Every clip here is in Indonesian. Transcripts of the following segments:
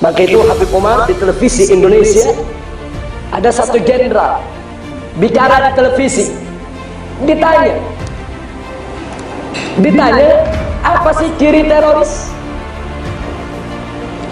Maka itu Habib Umar di televisi Indonesia ada satu jenderal bicara di televisi, ditanya apa sih ciri teroris?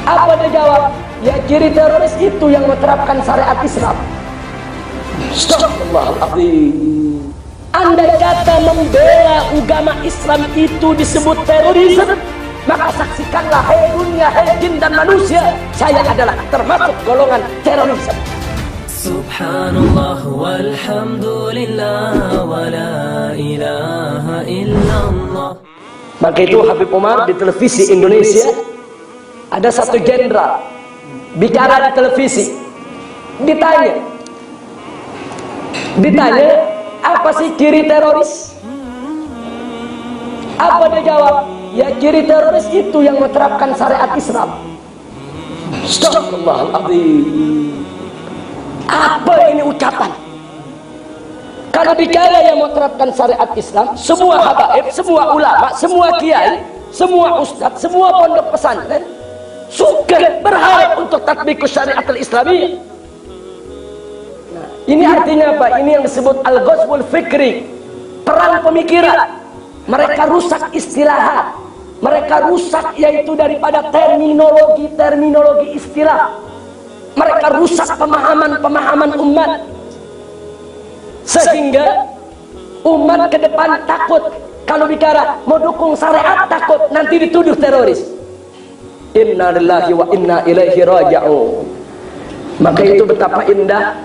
Apa dia jawab? Ya, ciri teroris itu yang menerapkan syariat Islam. Astagfirullahaladzim. Andai kata membela agama Islam itu disebut terorisme, maka saksikanlah, hai dunia, hai jin dan manusia, saya adalah termasuk golongan terorisme. Subhanallah walhamdulillah wa la ilaha illallah. Maka itu Habib Umar di televisi Indonesia ada satu jenderal bicara di televisi, ditanya apa sih ciri teroris? Apa dia jawab? Ya, ciri teroris itu yang menerapkan syariat Islam. Astagfirullahaladzim. Apa ini ucapan? Kalau bicara yang menerapkan syariat Islam, semua habaib, semua ulama, semua kiai, semua ustadz, semua pondok pesantren suka berharap untuk tatbikus syariat al-Islamiyah. Nah, ini artinya apa? Ini yang disebut al-ghazwul fikri, perang pemikiran. Mereka rusak istilahat, mereka rusak yaitu daripada terminologi istilah. Mereka rusak pemahaman umat, sehingga umat ke depan takut kalau bicara mau dukung syariat, takut nanti dituduh teroris. Inna lillahi wa inna ilaihi raji'un. Maka itu betapa indah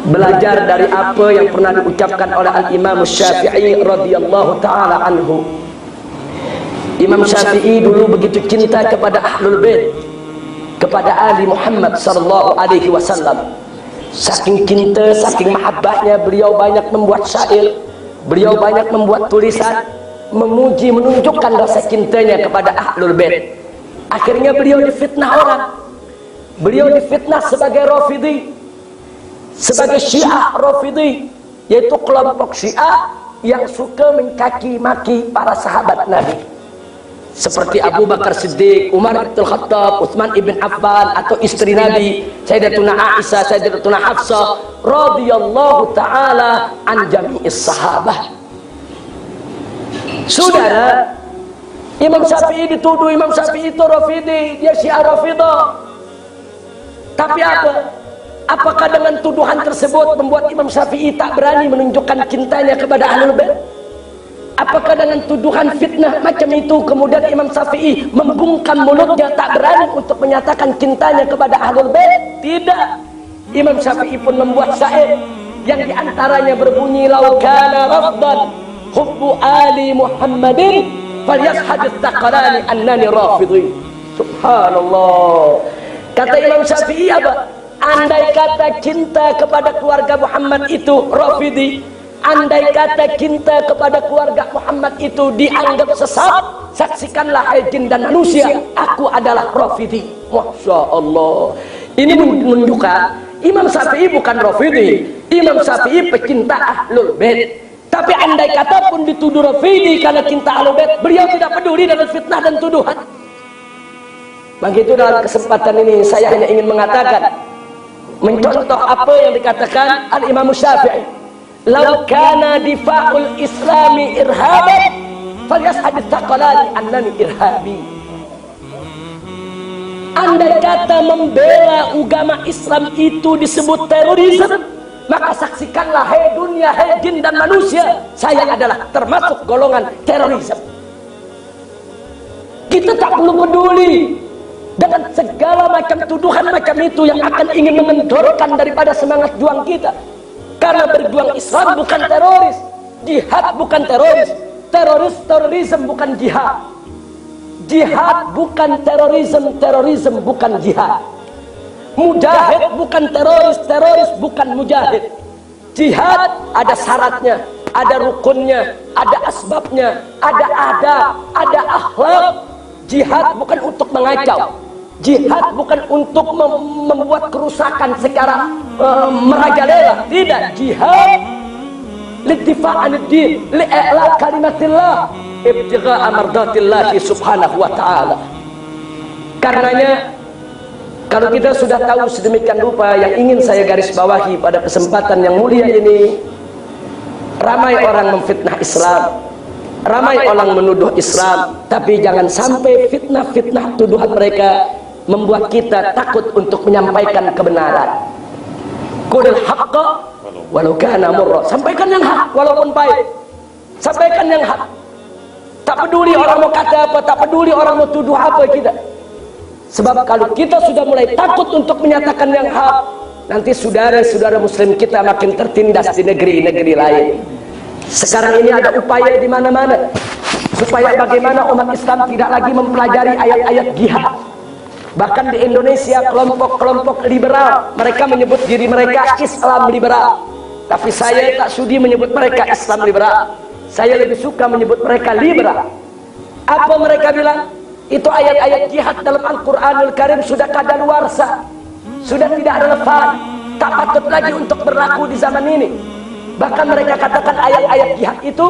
belajar dari apa yang pernah diucapkan oleh Al-Imam Syafi'i radhiyallahu ta'ala anhu. Imam Syafi'i dulu begitu cinta kepada Ahlul Bait, kepada Ali Muhammad sallallahu alaihi wasallam. Saking cinta, saking mahabbahnya, beliau banyak membuat syair, beliau banyak membuat tulisan memuji, menunjukkan rasa cintanya kepada Ahlul Bait. Akhirnya beliau difitnah orang. Beliau difitnah sebagai Rafidhi, sebagai Syiah Rafidhi, yaitu kelompok Syiah yang suka mencaci maki para sahabat Nabi, seperti Abu Bakar Siddiq, Umar bin Khattab, Utsman ibn Affan, atau istri Nabi Sayyidatuna Aisyah, Sayyidatuna Hafsah radhiyallahu taala an jami'is sahabah. Saudara, Imam Syafi'i dituduh Imam Syafi'i itu Rafidhi, dia Syiah Rafidah. Tapi apa? Apakah dengan tuduhan tersebut membuat Imam Syafi'i tak berani menunjukkan cintanya kepada Ahlul Bait? Apakah dengan tuduhan fitnah macam itu kemudian Imam Syafi'i membungkam mulutnya, tak berani untuk menyatakan cintanya kepada Ahlul Bait? Tidak. Imam Syafi'i pun membuat syair yang diantaranya berbunyi, lau kana rafdan hubbu ali Muhammadin falyashhadits taqalani annani rafidhi. Subhanallah. Kata Imam Syafi'i apa? Andai kata cinta kepada keluarga Muhammad itu Rafidhi, andai kata cinta kepada keluarga Muhammad itu dianggap sesat, saksikanlah hai jin dan manusia, aku adalah Rafidhi. Masya Allah. Ini menunjukkan Imam Syafi'i bukan Rafidhi. Imam Syafi'i pecinta Ahlul Bait. Tapi andai kata pun dituduh Rafidhi karena cinta Ahlul Bait, beliau tidak peduli dengan fitnah dan tuduhan. Begitu dalam kesempatan ini saya hanya ingin mengatakan, mencontoh apa yang dikatakan Al-Imam Syafi'i, lau kana difa'ul islami irhaban falyashhadits taqalani annani irhabi. Andai kata membela agama Islam itu disebut terorisme, maka saksikanlah, hai dunia, hai jin dan manusia, saya adalah termasuk golongan terorisme. Kita tak perlu peduli dengan segala macam tuduhan macam itu yang akan ingin mengendorkan daripada semangat juang kita. Karena berjuang Islam bukan teroris, jihad bukan teroris, terorisme bukan jihad, jihad bukan terorisme bukan jihad, mujahid bukan teroris bukan mujahid. Jihad ada syaratnya, ada rukunnya, ada asbabnya, ada adab, ada akhlak. Jihad bukan untuk mengacau, jihad bukan untuk membuat kerusakan secara merajalela. Tidak, jihad liddifa' anid din, li'la kalimatillah, ibtigha'a mardatillahi subhanahu wa ta'ala. Karenanya Kalau kita sudah tahu sedemikian rupa, yang ingin saya garis bawahi pada kesempatan yang mulia ini, ramai orang memfitnah Islam, ramai orang menuduh Islam, tapi jangan sampai fitnah-fitnah tuduhan mereka membuat kita takut untuk menyampaikan kebenaran. Qulil haqqa walau kana murra. Sampaikan yang hak walaupun pahit. Sampaikan yang hak. Tak peduli orang mau kata apa, tak peduli orang mau tuduh apa kita. Sebab kalau kita sudah mulai takut untuk menyatakan yang hak, nanti saudara-saudara muslim kita makin tertindas di negeri-negeri lain. Sekarang ini ada upaya di mana-mana supaya bagaimana umat Islam tidak lagi mempelajari ayat-ayat jihad. Bahkan di Indonesia kelompok-kelompok liberal, mereka menyebut diri mereka Islam liberal. Tapi saya tak sudi menyebut mereka Islam liberal. Saya lebih suka menyebut mereka liberal. Apa mereka bilang? Itu ayat-ayat jihad dalam Al-Quranul Karim sudah kadaluarsa, sudah tidak relevan, tak patut lagi untuk berlaku di zaman ini. Bahkan mereka katakan ayat-ayat jihad itu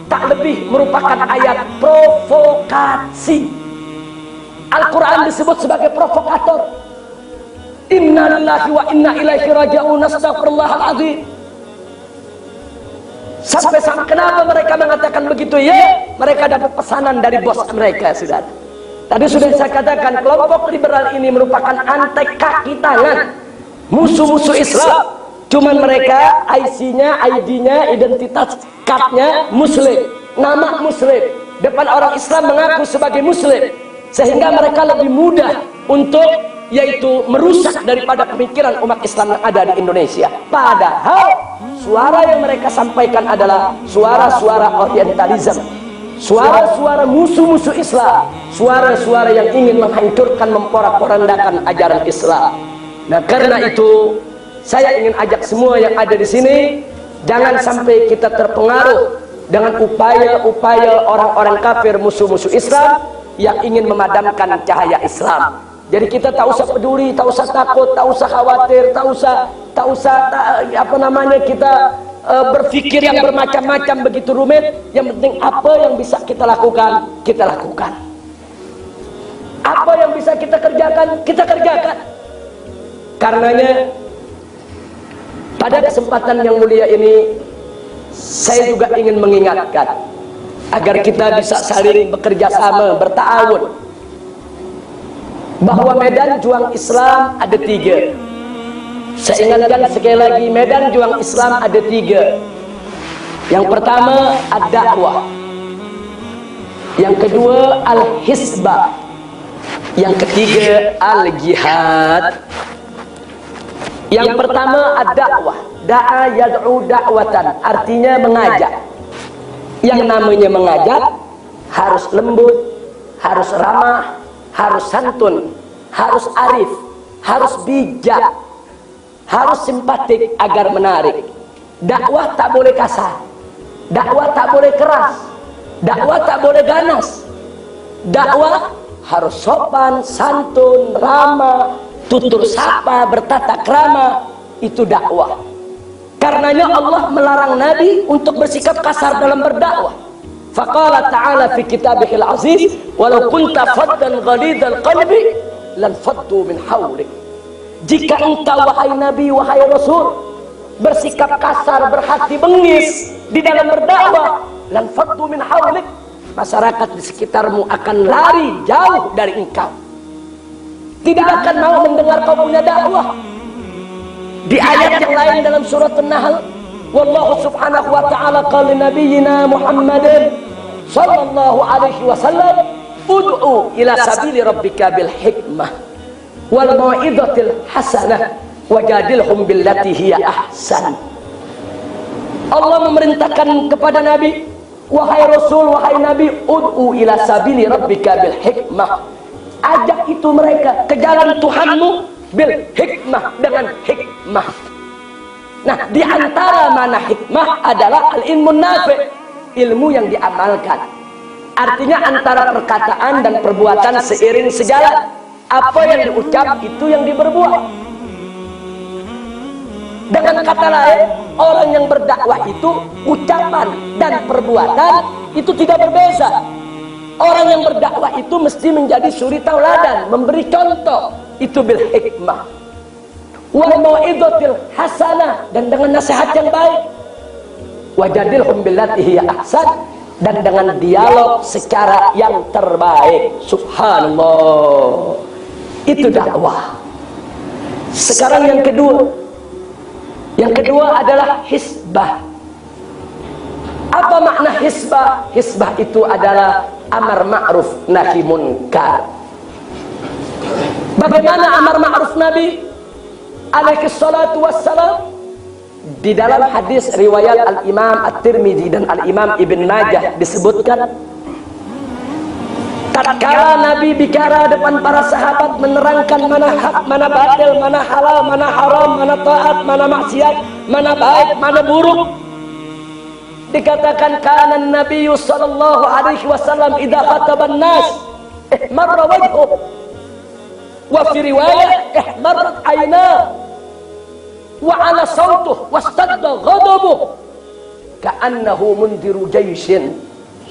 tak lebih merupakan ayat provokasi. Al-Quran disebut sebagai provokator. Inna lillahi wa inna ilaihi raji'un. Astaghfirullahaladzim. Sampai kenapa mereka mengatakan begitu? Ya, mereka dapat pesanan dari bos mereka, saudara. Tadi sudah saya katakan, kelompok liberal ini merupakan antek kaki tangan musuh-musuh Islam. Cuman mereka IC-nya, ID-nya, identitas card-nya muslim, nama muslim, depan orang Islam mengaku sebagai muslim, sehingga mereka lebih mudah untuk yaitu merusak daripada pemikiran umat Islam yang ada di Indonesia. Padahal suara yang mereka sampaikan adalah suara-suara orientalisme, suara-suara musuh-musuh Islam, suara-suara yang ingin menghancurkan, memporak-porandakan ajaran Islam. Nah, karena itu saya ingin ajak semua yang ada di sini, jangan sampai kita terpengaruh dengan upaya-upaya orang-orang kafir, musuh-musuh Islam yang ingin memadamkan cahaya Islam. Jadi kita tak usah peduli, tak usah takut, tak usah khawatir, tak usah kita berpikir yang bermacam-macam begitu rumit. Yang penting apa yang bisa kita lakukan, kita lakukan. Apa yang bisa kita kerjakan, kita kerjakan. Karenanya pada kesempatan yang mulia ini, saya juga ingin mengingatkan agar kita bisa saling bekerja sama, berta'awun, bahwa medan juang Islam ada 3. Saya ingatkan sekali lagi, medan juang Islam ada 3. Yang pertama ad-dakwah, yang kedua al-hisbah, yang ketiga al-jihad. Yang pertama ad-dakwah, da'a yad'u da'watan, artinya mengajak. Yang namanya mengajak harus lembut, harus ramah, harus santun, harus arif, harus bijak, harus simpatik agar menarik. Dakwah tak boleh kasar, dakwah tak boleh keras, dakwah tak boleh ganas. Dakwah harus sopan, santun, ramah, tutur sapa, bertata krama. Itu dakwah. Karenanya Allah melarang Nabi untuk bersikap kasar dalam berdakwah. Faqala ta'ala fi kitabihil aziz, walau kunta faddan ghalidhal qalbi lan faddu min hawlik. Jika engkau wahai Nabi, wahai Rasul, bersikap kasar, berhati bengis di dalam berdakwah, lan faddu min hawlik, masyarakat di sekitarmu akan lari jauh dari engkau, tidak akan mau mendengar kau punya dakwah. Di ayat yang lain dalam surat An-Nahl, wallahu subhanahu wa ta'ala qala nabiyyina Muhammadin sallallahu alaihi wasallam, ud'u ila sabili rabbika bil hikmah wal mau'izatil hasanah wajadilhum billati hiya ahsan. Allah memerintahkan kepada Nabi, wahai Rasul, wahai Nabi, ud'u ila sabili rabbika bil hikmah, ajak itu mereka ke jalan Tuhanmu bil hikmah, dengan hikmah. Nah, di antara mana hikmah adalah al-ilmun nafi', ilmu yang diamalkan. Artinya antara perkataan dan perbuatan seiring sejalan. Apa yang diucap itu yang diperbuat. Dengan kata lain, orang yang berdakwah itu ucapan dan perbuatan itu tidak berbeza. Orang yang berdakwah itu mesti menjadi suri tauladan, memberi contoh itu bil hikmah wal mau'izatil hasanah, dan dengan nasihat yang baik. Wajadilhum billati hiya ahsan, dan dengan dialog secara yang terbaik. Subhanallah, itu dakwah. Sekarang yang kedua adalah hisbah. Apa makna hisbah? Hisbah itu adalah amar ma'ruf nahi munkar. Bagaimana amar ma'ruf Nabi alaihi salatu wassalam? Di dalam hadis riwayat Al-Imam At-Tirmidzi dan Al-Imam Ibn Majah disebutkan, tatkala Nabi bicara depan para sahabat menerangkan mana hak, mana batil, mana halal, mana haram, mana taat, mana maksiat, mana baik, mana buruk, dikatakan kana Nabi sallallahu alaihi wasallam idza khataban nas ihmarra wajhuhu, wa fi riwayah ihmarrat aynahu, wa ala sautuh wastadda ghadabuh ka'annahu mundiru jaishin.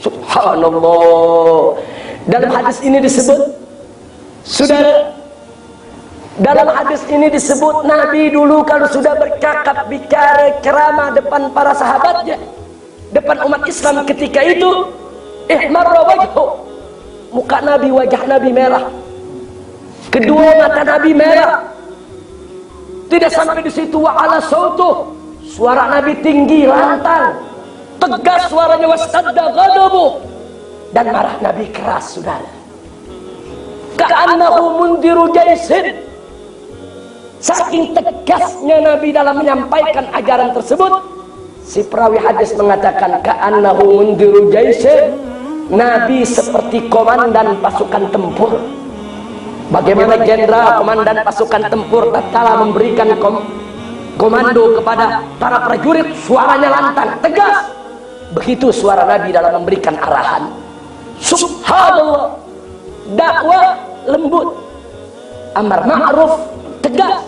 Subhanallah. Dalam hadis ini disebut, saudara, dalam hadis ini disebut Nabi dulu kalau sudah bercakap, bicara, ceramah depan para sahabatnya, depan umat Islam ketika itu, ihmarra wajhu, muka Nabi, wajah Nabi merah, kedua mata Nabi merah. Tidak sampai di situ, wa ala sautuh, suara Nabi tinggi, lantang, tegas suaranya, wastadda ghadabu, dan marah Nabi keras, saudara. Ka'annahu mundiru jaisin. Saking tegasnya Nabi dalam menyampaikan ajaran tersebut, si perawi hadis mengatakan ka'annahu mundiru jaisin, Nabi seperti komandan pasukan tempur. Bagaimana jenderal komandan pasukan tempur tatkala memberikan komando kepada para prajurit, suaranya lantang, tegas. Begitu suara Nabi dalam memberikan arahan. Subhanallah. Dakwah lembut, amar ma'ruf tegas,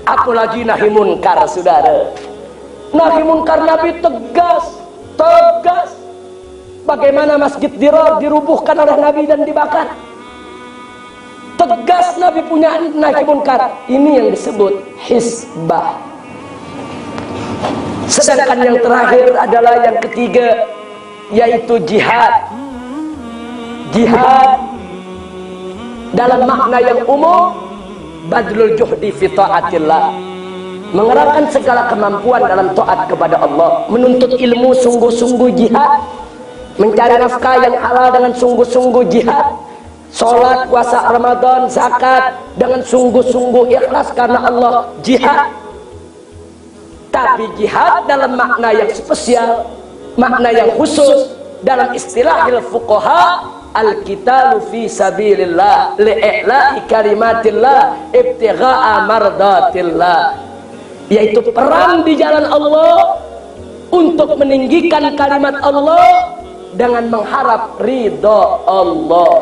apalagi nahi munkar, saudara. Nahi munkar Nabi tegas. Bagaimana Masjid Dirar dirubuhkan oleh Nabi dan dibakar, tegas Nabi punya nahi munkar. Ini yang disebut hisbah. Sedangkan yang terakhir adalah yang ketiga, yaitu jihad. Jihad dalam makna yang umum, badlul juhdi fi taatillah, mengerahkan segala kemampuan dalam taat kepada Allah, menuntut ilmu sungguh-sungguh jihad, mencari nafkah yang halal dengan sungguh-sungguh jihad, sholat, puasa Ramadan, zakat dengan sungguh-sungguh ikhlas karena Allah, jihad. Tapi jihad dalam makna yang spesial, makna yang khusus, dalam istilah fuqaha, al-qitalu fi sabilillah li'i'la'i kalimatillah ibtigha'a mardatillah, yaitu perang di jalan Allah untuk meninggikan kalimat Allah dengan mengharap ridha Allah.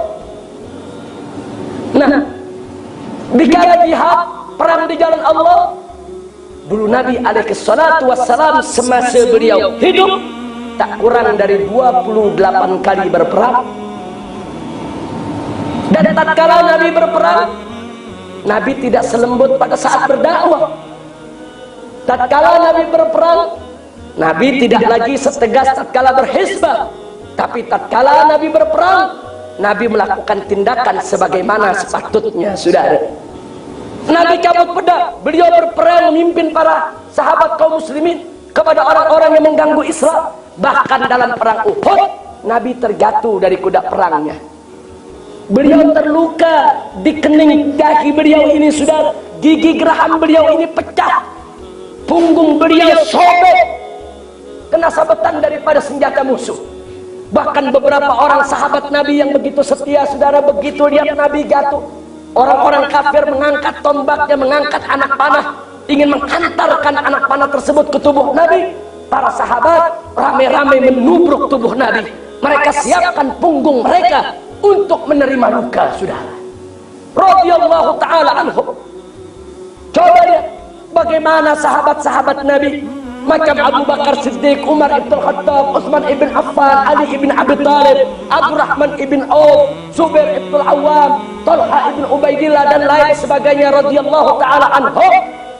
Nah, bicara jihad, perang di jalan Allah, dulu Nabi alaihi salatu wassalam semasa beliau hidup tak kurang dari 28 kali berperang. Dan tatkala Nabi berperang, Nabi tidak selembut pada saat berdakwah. Tatkala Nabi berperang, Nabi tidak lagi setegas tatkala berhisbah. Tapi tatkala Nabi berperang, Nabi melakukan tindakan sebagaimana sepatutnya, saudara. Nabi cabut pedang, beliau berperang memimpin para sahabat kaum muslimin kepada orang-orang yang mengganggu Islam. Bahkan dalam perang Uhud, Nabi terjatuh dari kuda perangnya. Beliau terluka di kening kaki beliau ini, saudara. Gigi geraham beliau ini pecah, punggung beliau sobek kena sabetan daripada senjata musuh. Bahkan beberapa orang sahabat Nabi yang begitu setia, saudara, begitu lihat Nabi jatuh, orang-orang kafir mengangkat tombaknya, mengangkat anak panah, ingin menghantarkan anak panah tersebut ke tubuh Nabi. Para sahabat rame-rame menubruk tubuh Nabi. Mereka siapkan punggung mereka untuk menerima luka, saudara. Radhiyallahu ta'ala anhum. Coba lihat bagaimana sahabat-sahabat Nabi macam Abu Bakar Siddiq, Umar ibn Khattab, Utsman ibn Affan, Ali ibn Abi Thalib, Abdurrahman ibn Auf, Zubair ibn Awam, Talha ibn Ubaidillah dan lain sebagainya radhiyallahu taala anhum.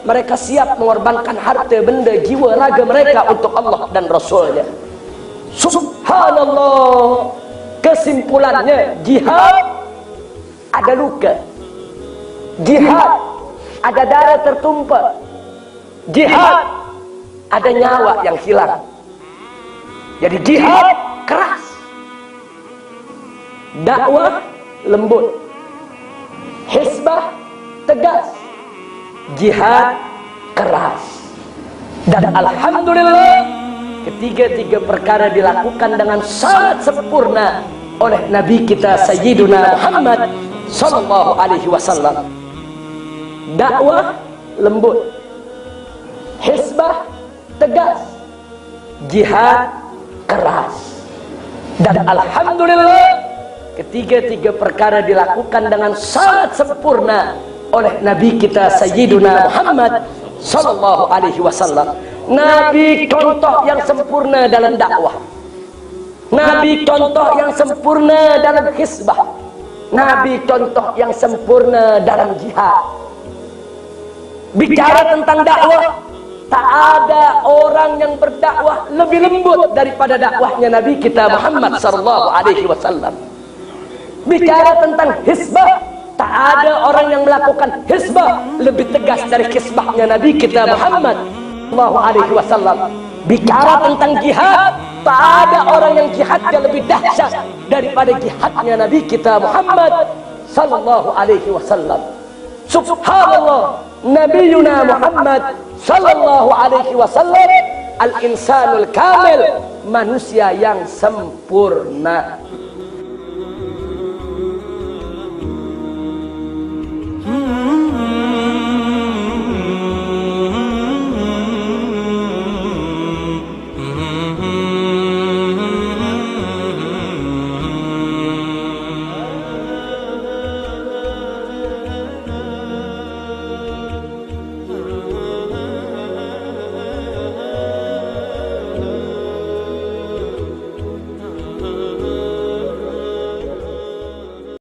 Mereka siap mengorbankan harta, benda, jiwa, raga mereka untuk Allah dan Rasulnya. Subhanallah. Kesimpulannya, jihad ada luka, jihad ada darah tertumpah, jihad ada nyawa yang hilang. Jadi jihad keras, dakwah lembut, hizbah tegas, jihad keras. Dan alhamdulillah ketiga-tiga perkara dilakukan dengan sangat sempurna oleh Nabi kita Sayyiduna Muhammad sallallahu alaihi wasallam. Dakwah lembut, hizbah tegas, jihad keras. Dan alhamdulillah ketiga-tiga perkara dilakukan dengan sangat sempurna oleh Nabi kita Sayyiduna Muhammad sallallahu alaihi wasallam. Nabi contoh yang sempurna dalam dakwah, Nabi contoh yang sempurna dalam hizbah, Nabi contoh yang sempurna dalam jihad. Bicara tentang dakwah, tak ada orang yang berdakwah lebih lembut daripada dakwahnya Nabi kita Muhammad sallallahu alaihi wasallam. Bicara tentang hizbah, tak ada orang yang melakukan hizbah lebih tegas dari hizbahnya Nabi kita Muhammad sallallahu alaihi wasallam. Bicara tentang jihad, tak ada orang yang jihadnya lebih dahsyat daripada jihadnya Nabi kita Muhammad sallallahu alaihi wasallam. Subhanallah, Nabiuna Muhammad sallallahu alaihi wasallam al-insanul kamil, manusia yang sempurna.